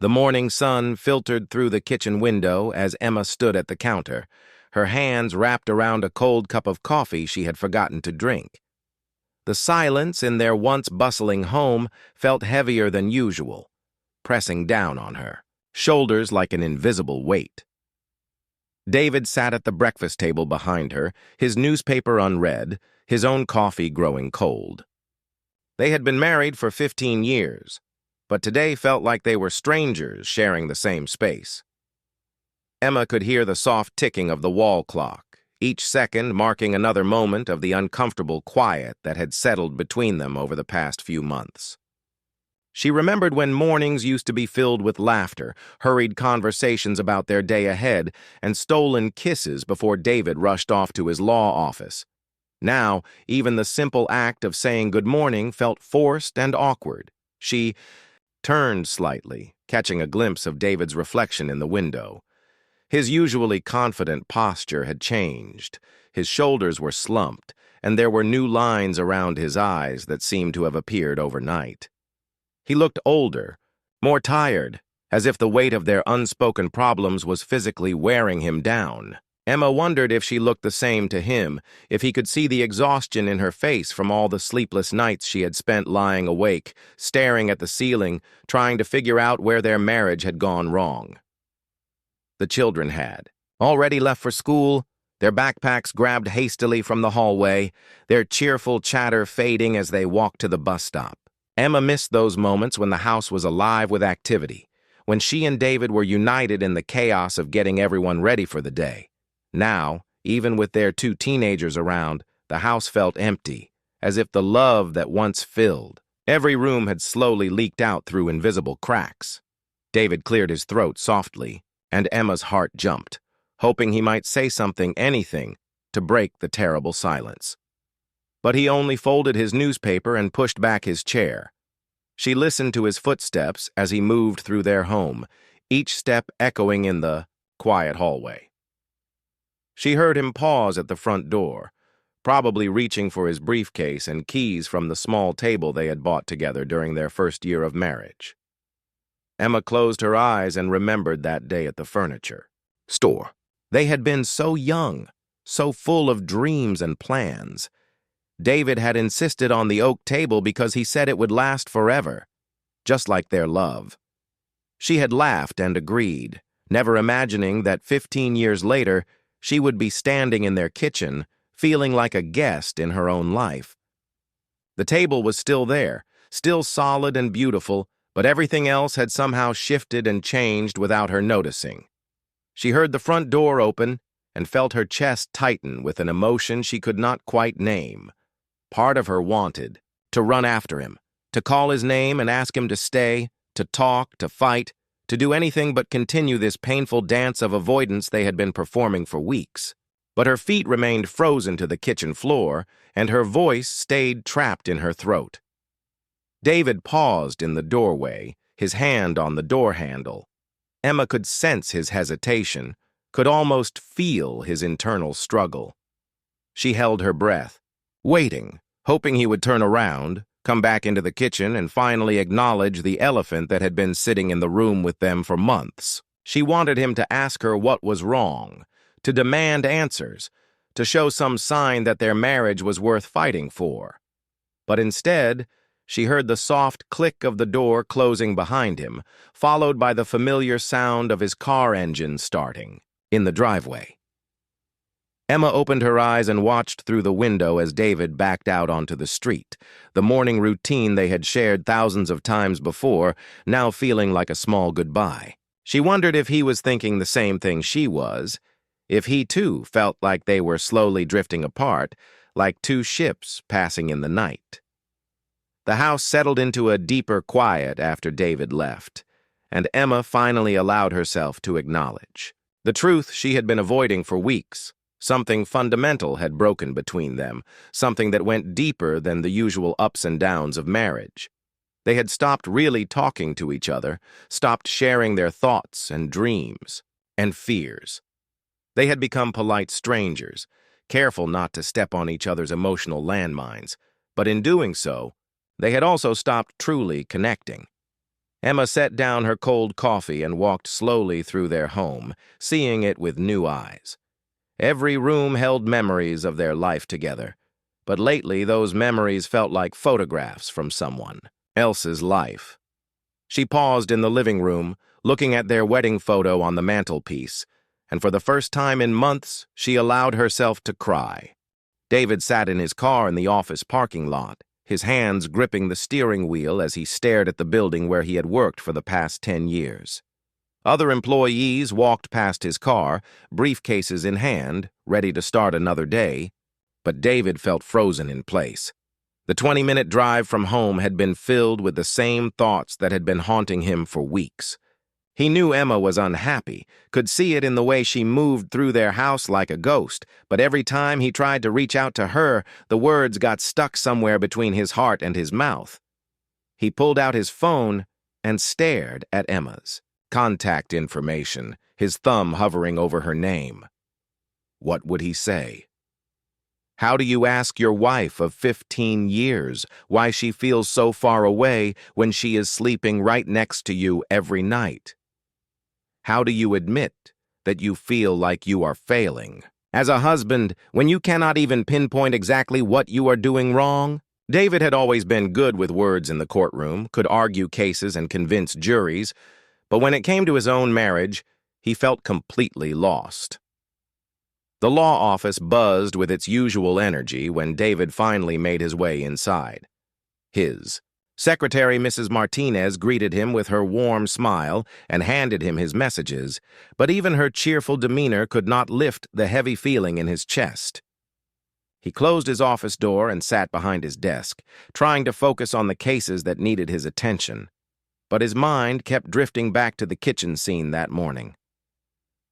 The morning sun filtered through the kitchen window as Emma stood at the counter, her hands wrapped around a cold cup of coffee she had forgotten to drink. The silence in their once bustling home felt heavier than usual, pressing down on her, shoulders like an invisible weight. David sat at the breakfast table behind her, his newspaper unread, his own coffee growing cold. They had been married for 15 years, but today felt like they were strangers sharing the same space. Emma could hear the soft ticking of the wall clock, each second marking another moment of the uncomfortable quiet that had settled between them over the past few months. She remembered when mornings used to be filled with laughter, hurried conversations about their day ahead, and stolen kisses before David rushed off to his law office. Now, even the simple act of saying good morning felt forced and awkward. She turned slightly, catching a glimpse of David's reflection in the window. His usually confident posture had changed. His shoulders were slumped, and there were new lines around his eyes that seemed to have appeared overnight. He looked older, more tired, as if the weight of their unspoken problems was physically wearing him down. Emma wondered if she looked the same to him, if he could see the exhaustion in her face from all the sleepless nights she had spent lying awake, staring at the ceiling, trying to figure out where their marriage had gone wrong. The children had already left for school, their backpacks grabbed hastily from the hallway, their cheerful chatter fading as they walked to the bus stop. Emma missed those moments when the house was alive with activity, when she and David were united in the chaos of getting everyone ready for the day. Now, even with their two teenagers around, the house felt empty, as if the love that once filled every room had slowly leaked out through invisible cracks. David cleared his throat softly, and Emma's heart jumped, hoping he might say something, anything, to break the terrible silence. But he only folded his newspaper and pushed back his chair. She listened to his footsteps as he moved through their home, each step echoing in the quiet hallway. She heard him pause at the front door, probably reaching for his briefcase and keys from the small table they had bought together during their first year of marriage. Emma closed her eyes and remembered that day at the furniture store. They had been so young, so full of dreams and plans. David had insisted on the oak table because he said it would last forever, just like their love. She had laughed and agreed, never imagining that 15 years later she would be standing in their kitchen, feeling like a guest in her own life. The table was still there, still solid and beautiful, but everything else had somehow shifted and changed without her noticing. She heard the front door open and felt her chest tighten with an emotion she could not quite name. Part of her wanted to run after him, to call his name and ask him to stay, to talk, to fight, to do anything but continue this painful dance of avoidance they had been performing for weeks. But her feet remained frozen to the kitchen floor, and her voice stayed trapped in her throat. David paused in the doorway, his hand on the door handle. Emma could sense his hesitation, could almost feel his internal struggle. She held her breath, waiting, hoping he would turn around, come back into the kitchen, and finally acknowledge the elephant that had been sitting in the room with them for months. She wanted him to ask her what was wrong, to demand answers, to show some sign that their marriage was worth fighting for. But instead, she heard the soft click of the door closing behind him, followed by the familiar sound of his car engine starting in the driveway. Emma opened her eyes and watched through the window as David backed out onto the street, the morning routine they had shared thousands of times before, now feeling like a small goodbye. She wondered if he was thinking the same thing she was, if he too felt like they were slowly drifting apart, like two ships passing in the night. The house settled into a deeper quiet after David left, and Emma finally allowed herself to acknowledge the truth she had been avoiding for weeks. Something fundamental had broken between them, something that went deeper than the usual ups and downs of marriage. They had stopped really talking to each other, stopped sharing their thoughts and dreams and fears. They had become polite strangers, careful not to step on each other's emotional landmines, but in doing so, they had also stopped truly connecting. Emma set down her cold coffee and walked slowly through their home, seeing it with new eyes. Every room held memories of their life together, but lately those memories felt like photographs from someone else's life. She paused in the living room, looking at their wedding photo on the mantelpiece, and for the first time in months, she allowed herself to cry. David sat in his car in the office parking lot, his hands gripping the steering wheel as he stared at the building where he had worked for the past 10 years. Other employees walked past his car, briefcases in hand, ready to start another day, but David felt frozen in place. The 20-minute drive from home had been filled with the same thoughts that had been haunting him for weeks. He knew Emma was unhappy, could see it in the way she moved through their house like a ghost, but every time he tried to reach out to her, the words got stuck somewhere between his heart and his mouth. He pulled out his phone and stared at Emma's contact information, his thumb hovering over her name. What would he say? How do you ask your wife of 15 years why she feels so far away when she is sleeping right next to you every night? How do you admit that you feel like you are failing? As a husband, when you cannot even pinpoint exactly what you are doing wrong? David had always been good with words in the courtroom, could argue cases and convince juries, but when it came to his own marriage, he felt completely lost. The law office buzzed with its usual energy when David finally made his way inside. His secretary, Mrs. Martinez, greeted him with her warm smile and handed him his messages, but even her cheerful demeanor could not lift the heavy feeling in his chest. He closed his office door and sat behind his desk, trying to focus on the cases that needed his attention, but his mind kept drifting back to the kitchen scene that morning.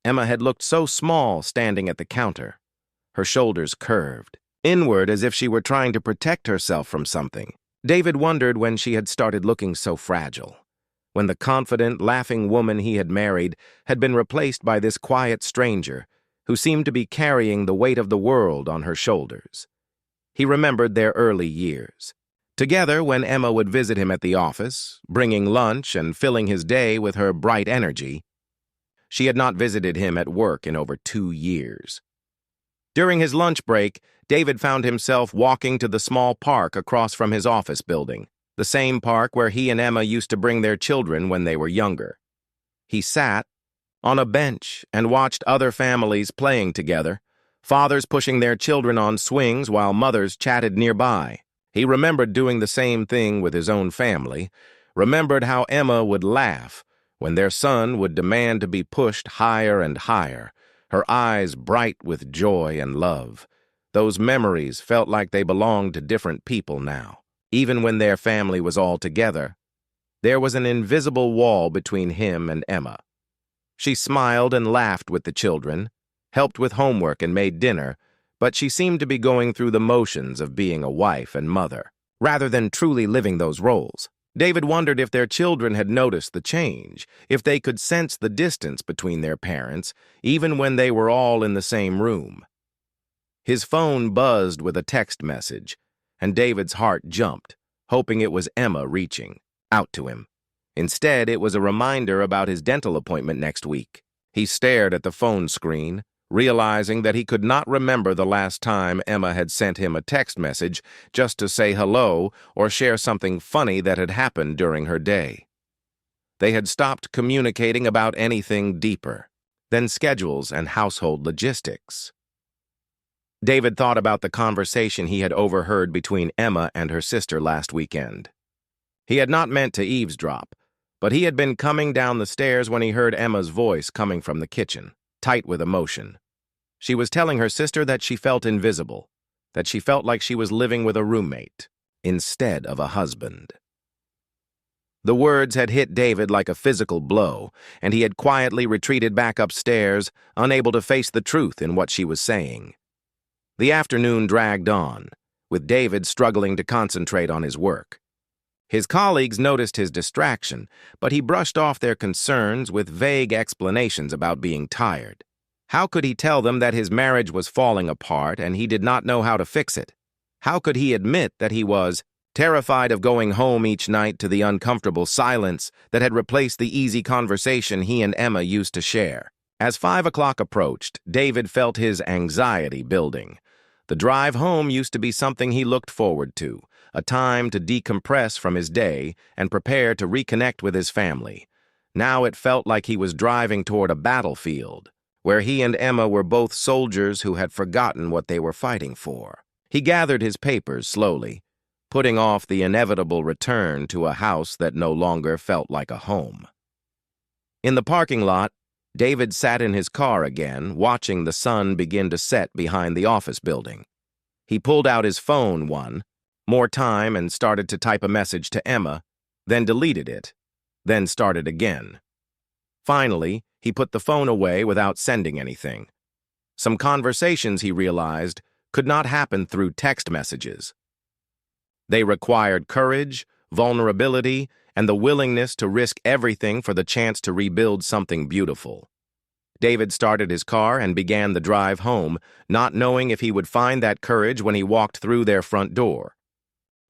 Emma had looked so small standing at the counter, her shoulders curved, inward as if she were trying to protect herself from something. David wondered when she had started looking so fragile, when the confident, laughing woman he had married had been replaced by this quiet stranger who seemed to be carrying the weight of the world on her shoulders. He remembered their early years. Together, when Emma would visit him at the office, bringing lunch and filling his day with her bright energy, she had not visited him at work in over 2 years. During his lunch break, David found himself walking to the small park across from his office building, the same park where he and Emma used to bring their children when they were younger. He sat on a bench and watched other families playing together, fathers pushing their children on swings while mothers chatted nearby. He remembered doing the same thing with his own family, remembered how Emma would laugh when their son would demand to be pushed higher and higher, her eyes bright with joy and love. Those memories felt like they belonged to different people now. Even when their family was all together, there was an invisible wall between him and Emma. She smiled and laughed with the children, helped with homework and made dinner, but she seemed to be going through the motions of being a wife and mother, rather than truly living those roles. David wondered if their children had noticed the change, if they could sense the distance between their parents, even when they were all in the same room. His phone buzzed with a text message, and David's heart jumped, hoping it was Emma reaching out to him. Instead, it was a reminder about his dental appointment next week. He stared at the phone screen, realizing that he could not remember the last time Emma had sent him a text message just to say hello or share something funny that had happened during her day. They had stopped communicating about anything deeper than schedules and household logistics. David thought about the conversation he had overheard between Emma and her sister last weekend. He had not meant to eavesdrop, but he had been coming down the stairs when he heard Emma's voice coming from the kitchen, tight with emotion. She was telling her sister that she felt invisible, that she felt like she was living with a roommate instead of a husband. The words had hit David like a physical blow, and he had quietly retreated back upstairs, unable to face the truth in what she was saying. The afternoon dragged on, with David struggling to concentrate on his work. His colleagues noticed his distraction, but he brushed off their concerns with vague explanations about being tired. How could he tell them that his marriage was falling apart and he did not know how to fix it? How could he admit that he was terrified of going home each night to the uncomfortable silence that had replaced the easy conversation he and Emma used to share. As 5 o'clock approached, David felt his anxiety building. The drive home used to be something he looked forward to, a time to decompress from his day and prepare to reconnect with his family. Now it felt like he was driving toward a battlefield, where he and Emma were both soldiers who had forgotten what they were fighting for. He gathered his papers slowly, putting off the inevitable return to a house that no longer felt like a home. In the parking lot, David sat in his car again, watching the sun begin to set behind the office building. He pulled out his phone one more time and started to type a message to Emma, then deleted it, then started again. Finally, he put the phone away without sending anything. Some conversations, he realized, could not happen through text messages. They required courage, vulnerability, and the willingness to risk everything for the chance to rebuild something beautiful. David started his car and began the drive home, not knowing if he would find that courage when he walked through their front door.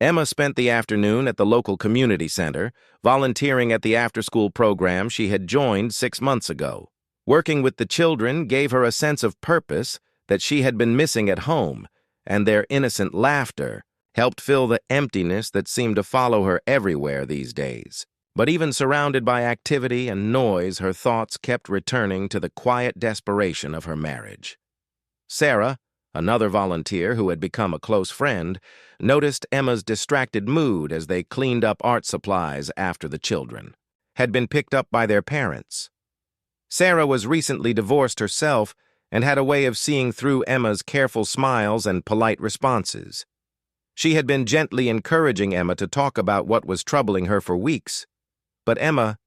Emma spent the afternoon at the local community center, volunteering at the after-school program she had joined 6 months ago. Working with the children gave her a sense of purpose that she had been missing at home, and their innocent laughter helped fill the emptiness that seemed to follow her everywhere these days. But even surrounded by activity and noise, her thoughts kept returning to the quiet desperation of her marriage. Sarah, another volunteer who had become a close friend, noticed Emma's distracted mood as they cleaned up art supplies after the children had been picked up by their parents. Sarah was recently divorced herself and had a way of seeing through Emma's careful smiles and polite responses. She had been gently encouraging Emma to talk about what was troubling her for weeks, but Emma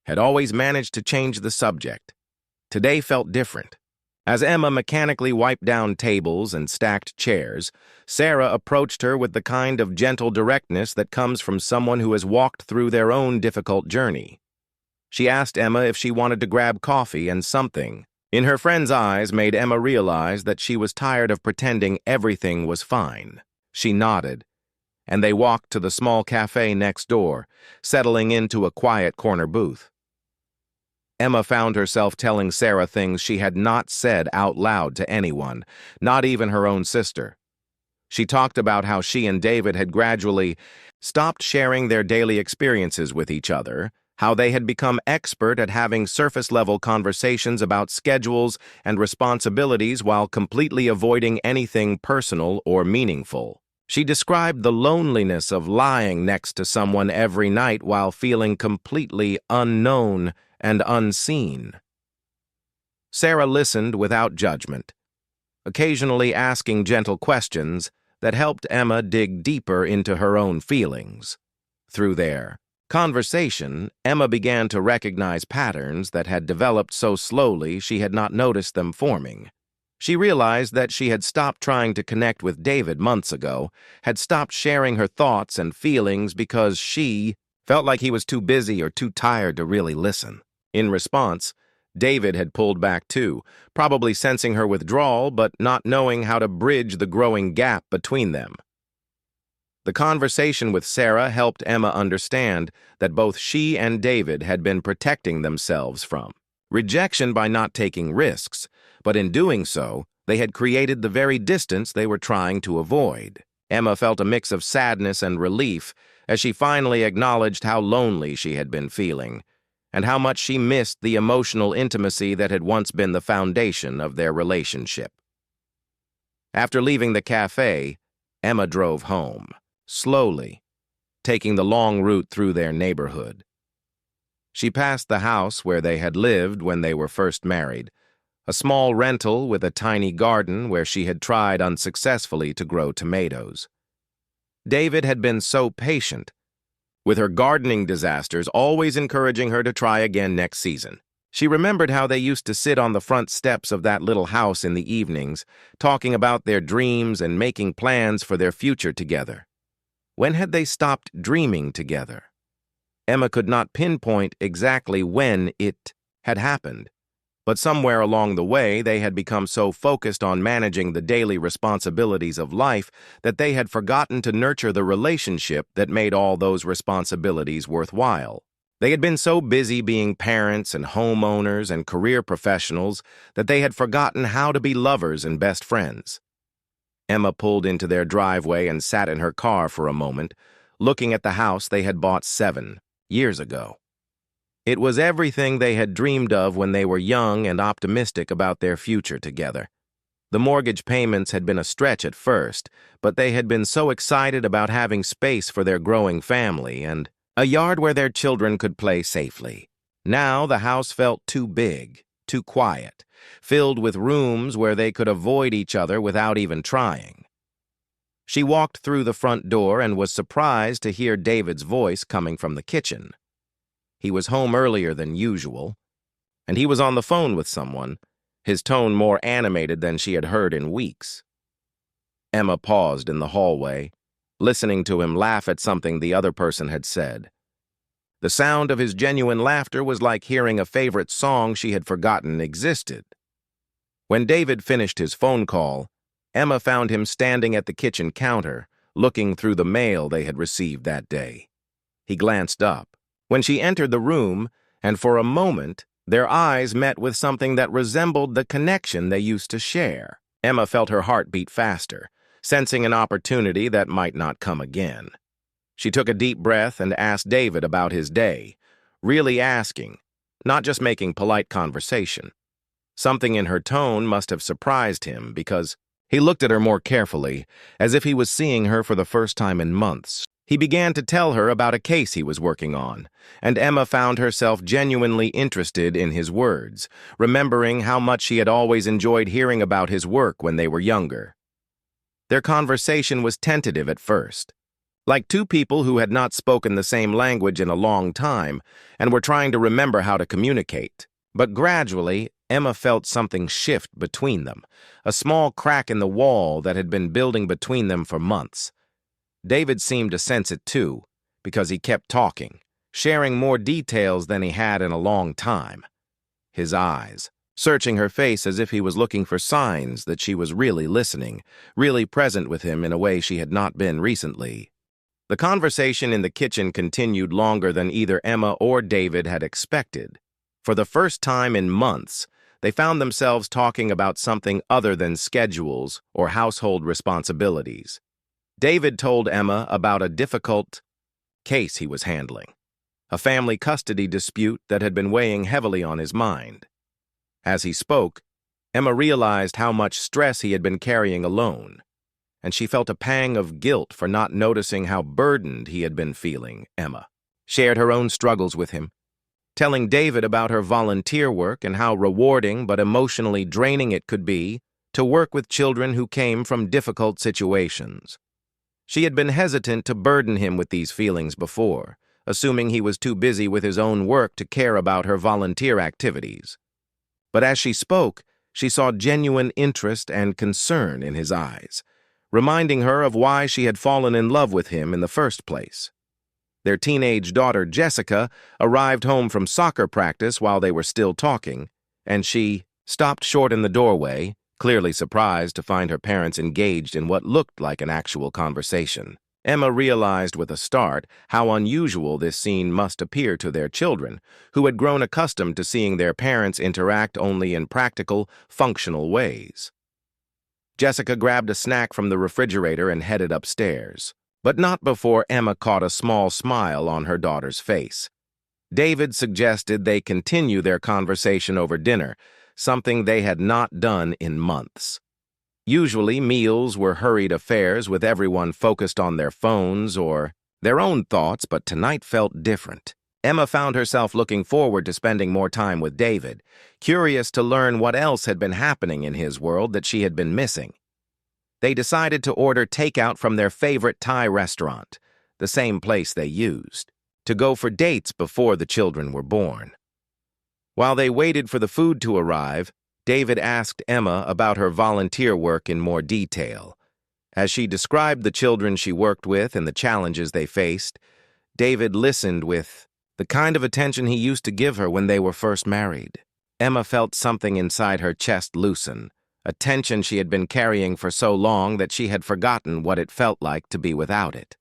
had always managed to change the subject. Today felt different. As Emma mechanically wiped down tables and stacked chairs, Sarah approached her with the kind of gentle directness that comes from someone who has walked through their own difficult journey. She asked Emma if she wanted to grab coffee, and something in her friend's eyes made Emma realize that she was tired of pretending everything was fine. She nodded, and they walked to the small cafe next door, settling into a quiet corner booth. Emma found herself telling Sarah things she had not said out loud to anyone, not even her own sister. She talked about how she and David had gradually stopped sharing their daily experiences with each other, how they had become expert at having surface-level conversations about schedules and responsibilities while completely avoiding anything personal or meaningful. She described the loneliness of lying next to someone every night while feeling completely unknown and unseen. Sarah listened without judgment, occasionally asking gentle questions that helped Emma dig deeper into her own feelings. Through their conversation, Emma began to recognize patterns that had developed so slowly she had not noticed them forming. She realized that she had stopped trying to connect with David months ago, had stopped sharing her thoughts and feelings because she felt like he was too busy or too tired to really listen. In response, David had pulled back too, probably sensing her withdrawal but not knowing how to bridge the growing gap between them. The conversation with Sarah helped Emma understand that both she and David had been protecting themselves from rejection by not taking risks, but in doing so, they had created the very distance they were trying to avoid. Emma felt a mix of sadness and relief as she finally acknowledged how lonely she had been feeling, and how much she missed the emotional intimacy that had once been the foundation of their relationship. After leaving the cafe, Emma drove home, slowly, taking the long route through their neighborhood. She passed the house where they had lived when they were first married, a small rental with a tiny garden where she had tried unsuccessfully to grow tomatoes. David had been so patient, with her gardening disasters always encouraging her to try again next season. She remembered how they used to sit on the front steps of that little house in the evenings, talking about their dreams and making plans for their future together. When had they stopped dreaming together? Emma could not pinpoint exactly when it had happened, But somewhere along the way, they had become so focused on managing the daily responsibilities of life that they had forgotten to nurture the relationship that made all those responsibilities worthwhile. They had been so busy being parents and homeowners and career professionals that they had forgotten how to be lovers and best friends. Emma pulled into their driveway and sat in her car for a moment, looking at the house they had bought 7 years ago. It was everything they had dreamed of when they were young and optimistic about their future together. The mortgage payments had been a stretch at first, but they had been so excited about having space for their growing family and a yard where their children could play safely. Now the house felt too big, too quiet, filled with rooms where they could avoid each other without even trying. She walked through the front door and was surprised to hear David's voice coming from the kitchen. He was home earlier than usual, and he was on the phone with someone, his tone more animated than she had heard in weeks. Emma paused in the hallway, listening to him laugh at something the other person had said. The sound of his genuine laughter was like hearing a favorite song she had forgotten existed. When David finished his phone call, Emma found him standing at the kitchen counter, looking through the mail they had received that day. He glanced up. When she entered the room, and for a moment, their eyes met with something that resembled the connection they used to share. Emma felt her heart beat faster, sensing an opportunity that might not come again. She took a deep breath and asked David about his day, really asking, not just making polite conversation. Something in her tone must have surprised him because he looked at her more carefully, as if he was seeing her for the first time in months. He began to tell her about a case he was working on, and Emma found herself genuinely interested in his words, remembering how much she had always enjoyed hearing about his work when they were younger. Their conversation was tentative at first, like two people who had not spoken the same language in a long time and were trying to remember how to communicate. But gradually, Emma felt something shift between them, a small crack in the wall that had been building between them for months. David seemed to sense it too, because he kept talking, sharing more details than he had in a long time. His eyes, searching her face as if he was looking for signs that she was really listening, really present with him in a way she had not been recently. The conversation in the kitchen continued longer than either Emma or David had expected. For the first time in months, they found themselves talking about something other than schedules or household responsibilities. David told Emma about a difficult case he was handling, a family custody dispute that had been weighing heavily on his mind. As he spoke, Emma realized how much stress he had been carrying alone, and she felt a pang of guilt for not noticing how burdened he had been feeling. Emma shared her own struggles with him, telling David about her volunteer work and how rewarding but emotionally draining it could be to work with children who came from difficult situations. She had been hesitant to burden him with these feelings before, assuming he was too busy with his own work to care about her volunteer activities. But as she spoke, she saw genuine interest and concern in his eyes, reminding her of why she had fallen in love with him in the first place. Their teenage daughter, Jessica, arrived home from soccer practice while they were still talking, and she stopped short in the doorway, clearly surprised to find her parents engaged in what looked like an actual conversation. Emma realized with a start how unusual this scene must appear to their children, who had grown accustomed to seeing their parents interact only in practical, functional ways. Jessica grabbed a snack from the refrigerator and headed upstairs, but not before Emma caught a small smile on her daughter's face. David suggested they continue their conversation over dinner, something they had not done in months. Usually, meals were hurried affairs with everyone focused on their phones or their own thoughts, but tonight felt different. Emma found herself looking forward to spending more time with David, curious to learn what else had been happening in his world that she had been missing. They decided to order takeout from their favorite Thai restaurant, the same place they used, to go for dates before the children were born. While they waited for the food to arrive, David asked Emma about her volunteer work in more detail. As she described the children she worked with and the challenges they faced, David listened with the kind of attention he used to give her when they were first married. Emma felt something inside her chest loosen, a tension she had been carrying for so long that she had forgotten what it felt like to be without it.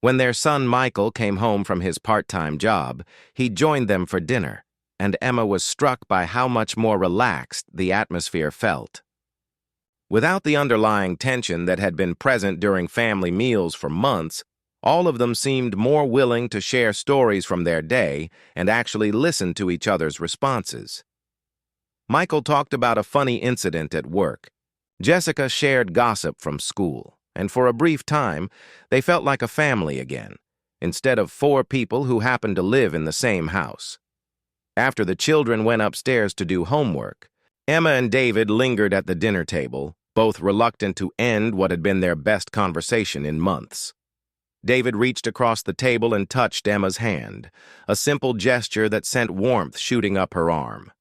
When their son Michael came home from his part-time job, he joined them for dinner, and Emma was struck by how much more relaxed the atmosphere felt. Without the underlying tension that had been present during family meals for months, all of them seemed more willing to share stories from their day and actually listen to each other's responses. Michael talked about a funny incident at work. Jessica shared gossip from school, and for a brief time, they felt like a family again, instead of four people who happened to live in the same house. After the children went upstairs to do homework, Emma and David lingered at the dinner table, both reluctant to end what had been their best conversation in months. David reached across the table and touched Emma's hand, a simple gesture that sent warmth shooting up her arm.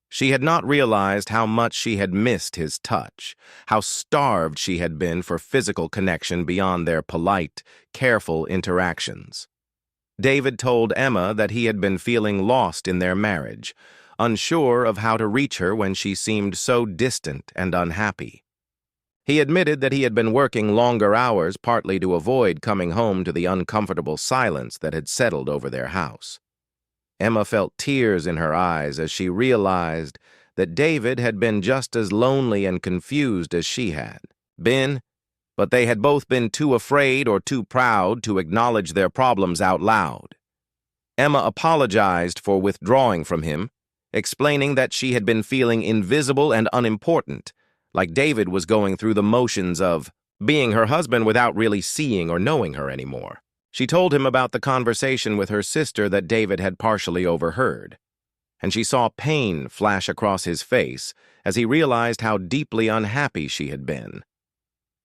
She had not realized how much she had missed his touch, how starved she had been for physical connection beyond their polite, careful interactions. David told Emma that he had been feeling lost in their marriage, unsure of how to reach her when she seemed so distant and unhappy. He admitted that he had been working longer hours partly to avoid coming home to the uncomfortable silence that had settled over their house. Emma felt tears in her eyes as she realized that David had been just as lonely and confused as she had been, but they had both been too afraid or too proud to acknowledge their problems out loud. Emma apologized for withdrawing from him, explaining that she had been feeling invisible and unimportant, like David was going through the motions of being her husband without really seeing or knowing her anymore. She told him about the conversation with her sister that David had partially overheard, and she saw pain flash across his face as he realized how deeply unhappy she had been.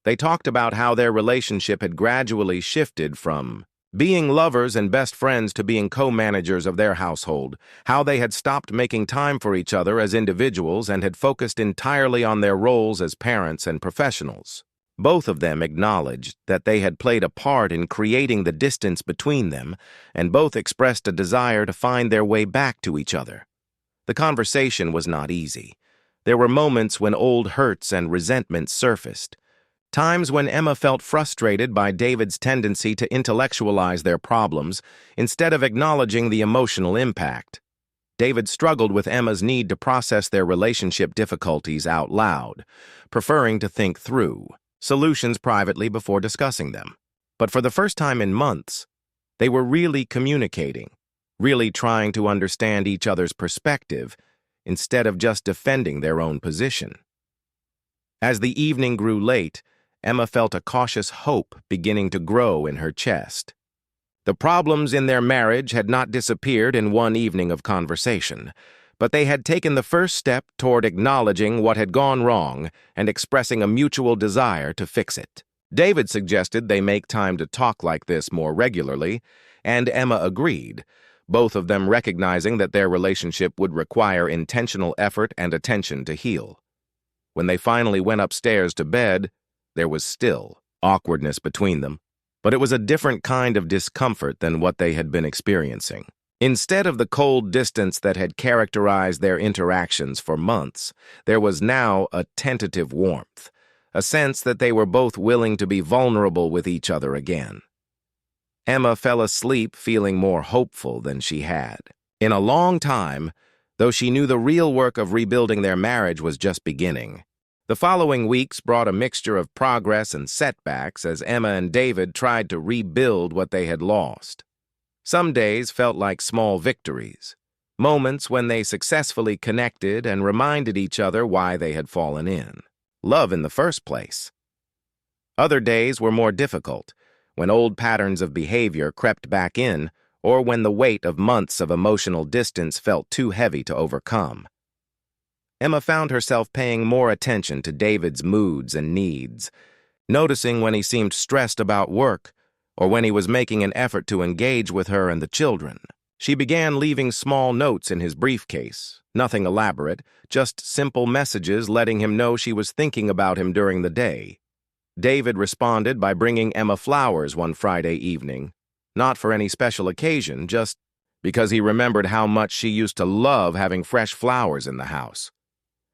They talked about how their relationship had gradually shifted from being lovers and best friends to being co-managers of their household, how they had stopped making time for each other as individuals and had focused entirely on their roles as parents and professionals. Both of them acknowledged that they had played a part in creating the distance between them, and both expressed a desire to find their way back to each other. The conversation was not easy. There were moments when old hurts and resentments surfaced, times when Emma felt frustrated by David's tendency to intellectualize their problems instead of acknowledging the emotional impact. David struggled with Emma's need to process their relationship difficulties out loud, preferring to think through solutions privately before discussing them. But for the first time in months, they were really communicating, really trying to understand each other's perspective instead of just defending their own position. As the evening grew late, Emma felt a cautious hope beginning to grow in her chest. The problems in their marriage had not disappeared in one evening of conversation, but they had taken the first step toward acknowledging what had gone wrong and expressing a mutual desire to fix it. David suggested they make time to talk like this more regularly, and Emma agreed, both of them recognizing that their relationship would require intentional effort and attention to heal. When they finally went upstairs to bed, there was still awkwardness between them, but it was a different kind of discomfort than what they had been experiencing. Instead of the cold distance that had characterized their interactions for months, there was now a tentative warmth, a sense that they were both willing to be vulnerable with each other again. Emma fell asleep feeling more hopeful than she had in a long time, though she knew the real work of rebuilding their marriage was just beginning. The following weeks brought a mixture of progress and setbacks as Emma and David tried to rebuild what they had lost. Some days felt like small victories, moments when they successfully connected and reminded each other why they had fallen in love in the first place. Other days were more difficult, when old patterns of behavior crept back in, or when the weight of months of emotional distance felt too heavy to overcome. Emma found herself paying more attention to David's moods and needs, noticing when he seemed stressed about work or when he was making an effort to engage with her and the children. She began leaving small notes in his briefcase, nothing elaborate, just simple messages letting him know she was thinking about him during the day. David responded by bringing Emma flowers one Friday evening, not for any special occasion, just because he remembered how much she used to love having fresh flowers in the house.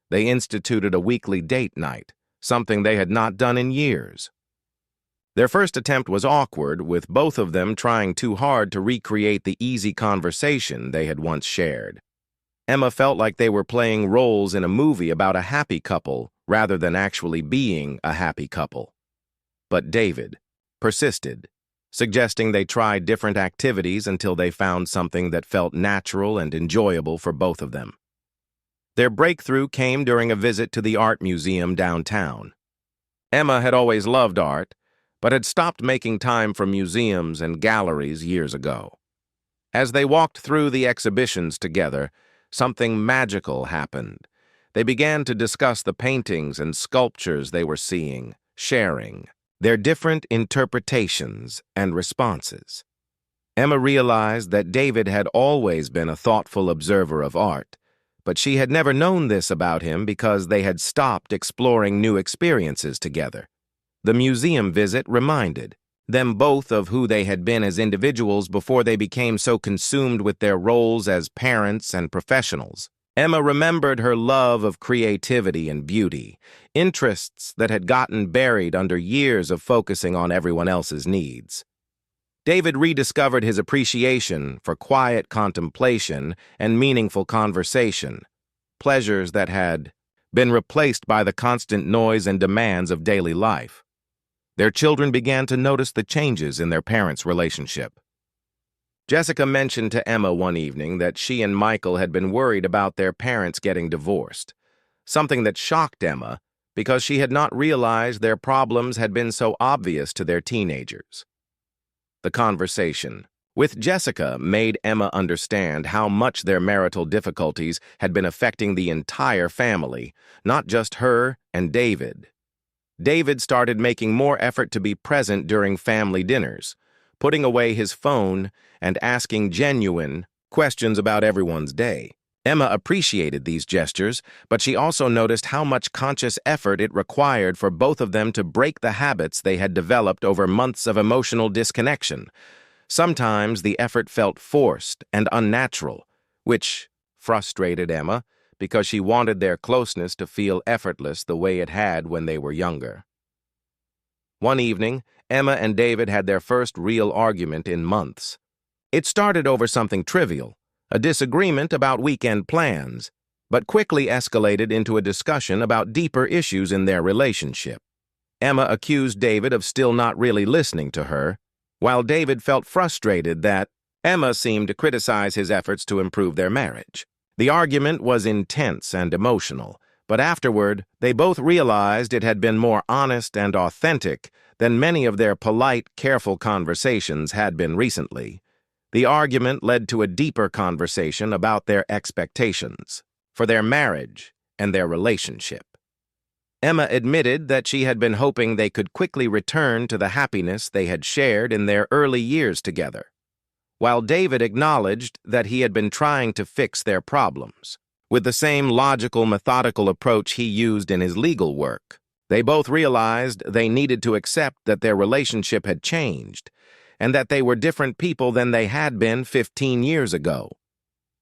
They instituted a weekly date night, something they had not done in years. Their first attempt was awkward, with both of them trying too hard to recreate the easy conversation they had once shared. Emma felt like they were playing roles in a movie about a happy couple rather than actually being a happy couple. But David persisted, suggesting they try different activities until they found something that felt natural and enjoyable for both of them. Their breakthrough came during a visit to the art museum downtown. Emma had always loved art, but had stopped making time for museums and galleries years ago. As they walked through the exhibitions together, something magical happened. They began to discuss the paintings and sculptures they were seeing, sharing their different interpretations and responses. Emma realized that David had always been a thoughtful observer of art, but she had never known this about him because they had stopped exploring new experiences together. The museum visit reminded them both of who they had been as individuals before they became so consumed with their roles as parents and professionals. Emma remembered her love of creativity and beauty, interests that had gotten buried under years of focusing on everyone else's needs. David rediscovered his appreciation for quiet contemplation and meaningful conversation, pleasures that had been replaced by the constant noise and demands of daily life. Their children began to notice the changes in their parents' relationship. Jessica mentioned to Emma one evening that she and Michael had been worried about their parents getting divorced, something that shocked Emma because she had not realized their problems had been so obvious to their teenagers. The conversation with Jessica made Emma understand how much their marital difficulties had been affecting the entire family, not just her and David. David started making more effort to be present during family dinners, putting away his phone and asking genuine questions about everyone's day. Emma appreciated these gestures, but she also noticed how much conscious effort it required for both of them to break the habits they had developed over months of emotional disconnection. Sometimes the effort felt forced and unnatural, which frustrated Emma because she wanted their closeness to feel effortless the way it had when they were younger. One evening, Emma and David had their first real argument in months. It started over something trivial, a disagreement about weekend plans, but quickly escalated into a discussion about deeper issues in their relationship. Emma accused David of still not really listening to her, while David felt frustrated that Emma seemed to criticize his efforts to improve their marriage. The argument was intense and emotional, but afterward, they both realized it had been more honest and authentic than many of their polite, careful conversations had been recently. The argument led to a deeper conversation about their expectations for their marriage and their relationship. Emma admitted that she had been hoping they could quickly return to the happiness they had shared in their early years together, while David acknowledged that he had been trying to fix their problems. With the same logical, methodical approach he used in his legal work, they both realized they needed to accept that their relationship had changed and that they were different people than they had been 15 years ago.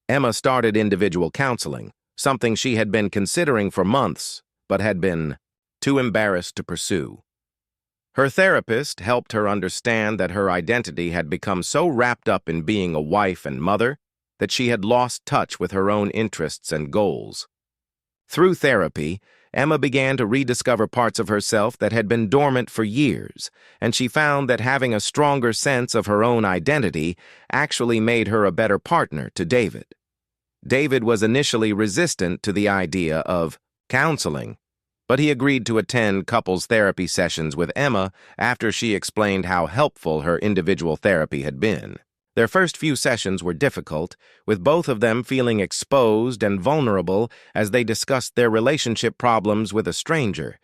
Emma started individual counseling, something she had been considering for months but had been too embarrassed to pursue. Her therapist helped her understand that her identity had become so wrapped up in being a wife and mother that she had lost touch with her own interests and goals. Through therapy, Emma began to rediscover parts of herself that had been dormant for years, and she found that having a stronger sense of her own identity actually made her a better partner to David. David was initially resistant to the idea of counseling, but he agreed to attend couples therapy sessions with Emma after she explained how helpful her individual therapy had been. Their first few sessions were difficult, with both of them feeling exposed and vulnerable as they discussed their relationship problems with a stranger.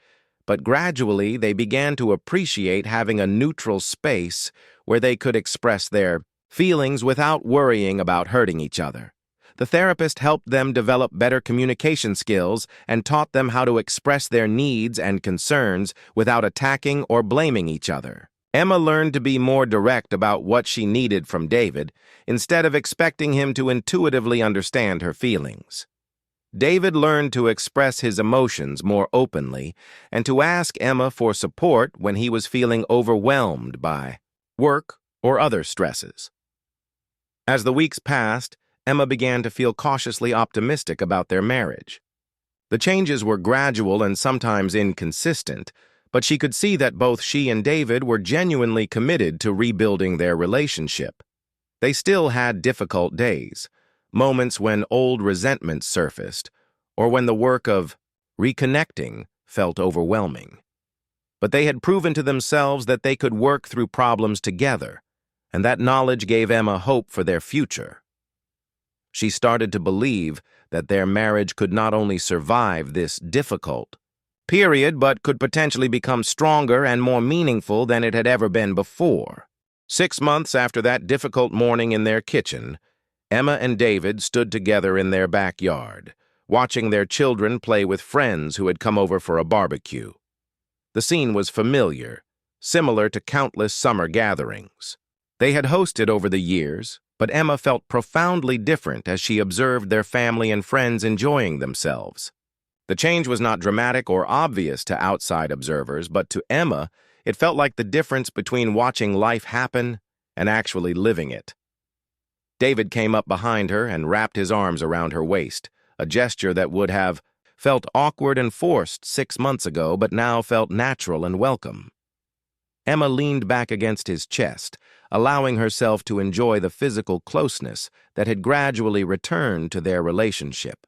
But gradually, they began to appreciate having a neutral space where they could express their feelings without worrying about hurting each other. The therapist helped them develop better communication skills and taught them how to express their needs and concerns without attacking or blaming each other. Emma learned to be more direct about what she needed from David, instead of expecting him to intuitively understand her feelings. David learned to express his emotions more openly and to ask Emma for support when he was feeling overwhelmed by work or other stresses. As the weeks passed, Emma began to feel cautiously optimistic about their marriage. The changes were gradual and sometimes inconsistent, but she could see that both she and David were genuinely committed to rebuilding their relationship. They still had difficult days, moments when old resentments surfaced, or when the work of reconnecting felt overwhelming. But they had proven to themselves that they could work through problems together, and that knowledge gave Emma hope for their future. She started to believe that their marriage could not only survive this difficult period, but could potentially become stronger and more meaningful than it had ever been before. 6 months after that difficult morning in their kitchen, Emma and David stood together in their backyard, watching their children play with friends who had come over for a barbecue. The scene was familiar, similar to countless summer gatherings. They had hosted over the years, but Emma felt profoundly different as she observed their family and friends enjoying themselves. The change was not dramatic or obvious to outside observers, but to Emma, it felt like the difference between watching life happen and actually living it. David came up behind her and wrapped his arms around her waist, a gesture that would have felt awkward and forced 6 months ago, but now felt natural and welcome. Emma leaned back against his chest, allowing herself to enjoy the physical closeness that had gradually returned to their relationship.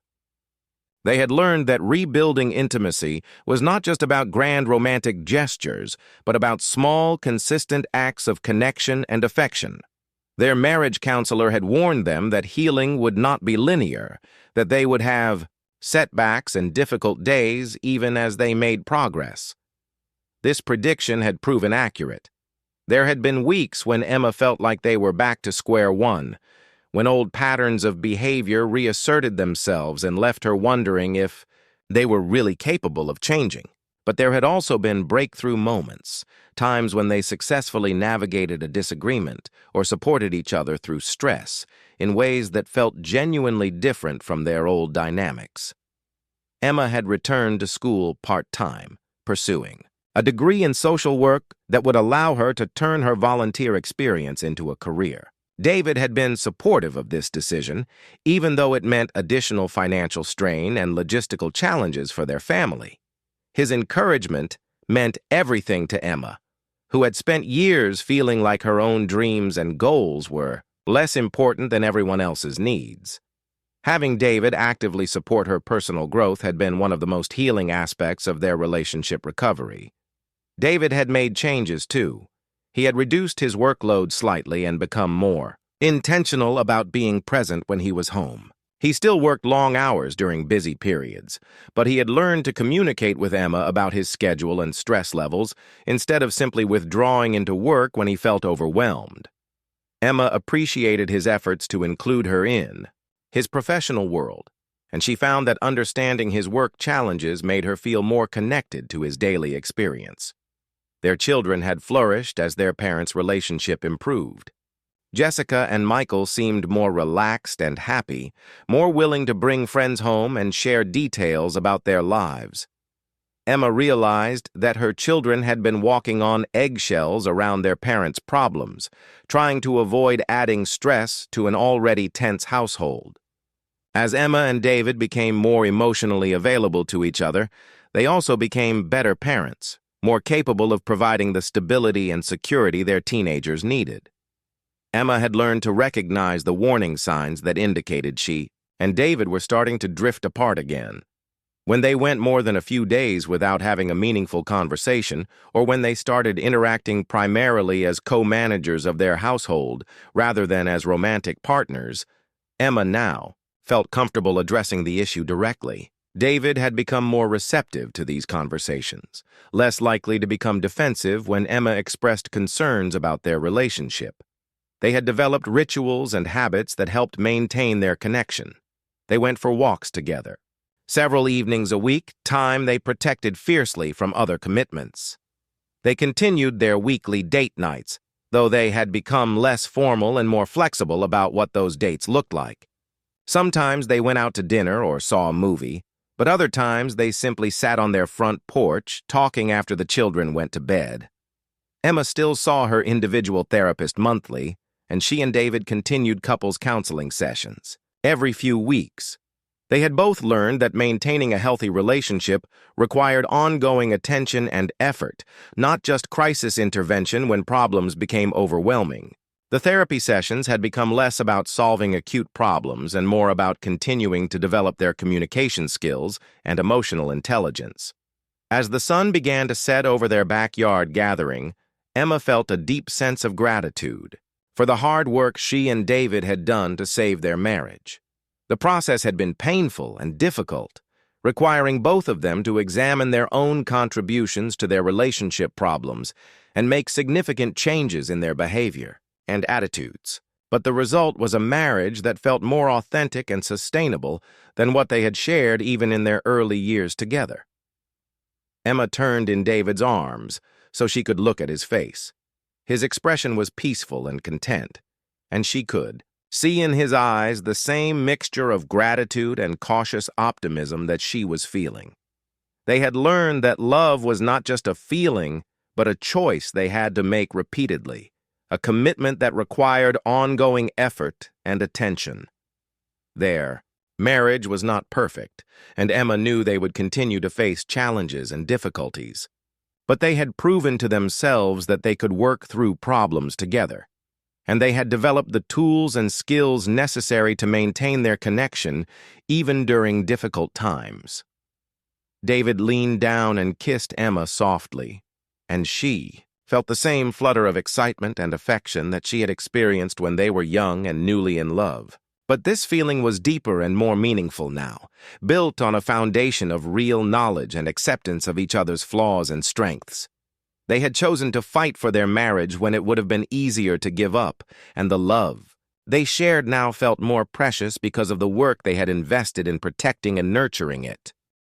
They had learned that rebuilding intimacy was not just about grand romantic gestures, but about small, consistent acts of connection and affection. Their marriage counselor had warned them that healing would not be linear, that they would have setbacks and difficult days even as they made progress. This prediction had proven accurate. There had been weeks when Emma felt like they were back to square one, when old patterns of behavior reasserted themselves and left her wondering if they were really capable of changing. But there had also been breakthrough moments, times when they successfully navigated a disagreement or supported each other through stress in ways that felt genuinely different from their old dynamics. Emma had returned to school part-time, pursuing a degree in social work that would allow her to turn her volunteer experience into a career. David had been supportive of this decision, even though it meant additional financial strain and logistical challenges for their family. His encouragement meant everything to Emma, who had spent years feeling like her own dreams and goals were less important than everyone else's needs. Having David actively support her personal growth had been one of the most healing aspects of their relationship recovery. David had made changes, too. He had reduced his workload slightly and become more intentional about being present when he was home. He still worked long hours during busy periods, but he had learned to communicate with Emma about his schedule and stress levels instead of simply withdrawing into work when he felt overwhelmed. Emma appreciated his efforts to include her in his professional world, and she found that understanding his work challenges made her feel more connected to his daily experience. Their children had flourished as their parents' relationship improved. Jessica and Michael seemed more relaxed and happy, more willing to bring friends home and share details about their lives. Emma realized that her children had been walking on eggshells around their parents' problems, trying to avoid adding stress to an already tense household. As Emma and David became more emotionally available to each other, they also became better parents, more capable of providing the stability and security their teenagers needed. Emma had learned to recognize the warning signs that indicated she and David were starting to drift apart again. When they went more than a few days without having a meaningful conversation, or when they started interacting primarily as co-managers of their household rather than as romantic partners, Emma now felt comfortable addressing the issue directly. David had become more receptive to these conversations, less likely to become defensive when Emma expressed concerns about their relationship. They had developed rituals and habits that helped maintain their connection. They went for walks together, several evenings a week, time they protected fiercely from other commitments. They continued their weekly date nights, though they had become less formal and more flexible about what those dates looked like. Sometimes they went out to dinner or saw a movie, but other times they simply sat on their front porch, talking after the children went to bed. Emma still saw her individual therapist monthly, and she and David continued couples counseling sessions every few weeks. They had both learned that maintaining a healthy relationship required ongoing attention and effort, not just crisis intervention when problems became overwhelming. The therapy sessions had become less about solving acute problems and more about continuing to develop their communication skills and emotional intelligence. As the sun began to set over their backyard gathering, Emma felt a deep sense of gratitude for the hard work she and David had done to save their marriage. The process had been painful and difficult, requiring both of them to examine their own contributions to their relationship problems and make significant changes in their behavior and attitudes. But the result was a marriage that felt more authentic and sustainable than what they had shared even in their early years together. Emma turned in David's arms so she could look at his face. His expression was peaceful and content, and she could see in his eyes the same mixture of gratitude and cautious optimism that she was feeling. They had learned that love was not just a feeling, but a choice they had to make repeatedly, a commitment that required ongoing effort and attention. Their marriage was not perfect, and Emma knew they would continue to face challenges and difficulties. But they had proven to themselves that they could work through problems together, and they had developed the tools and skills necessary to maintain their connection even during difficult times. David leaned down and kissed Emma softly, and she felt the same flutter of excitement and affection that she had experienced when they were young and newly in love. But this feeling was deeper and more meaningful now, built on a foundation of real knowledge and acceptance of each other's flaws and strengths. They had chosen to fight for their marriage when it would have been easier to give up, and the love they shared now felt more precious because of the work they had invested in protecting and nurturing it.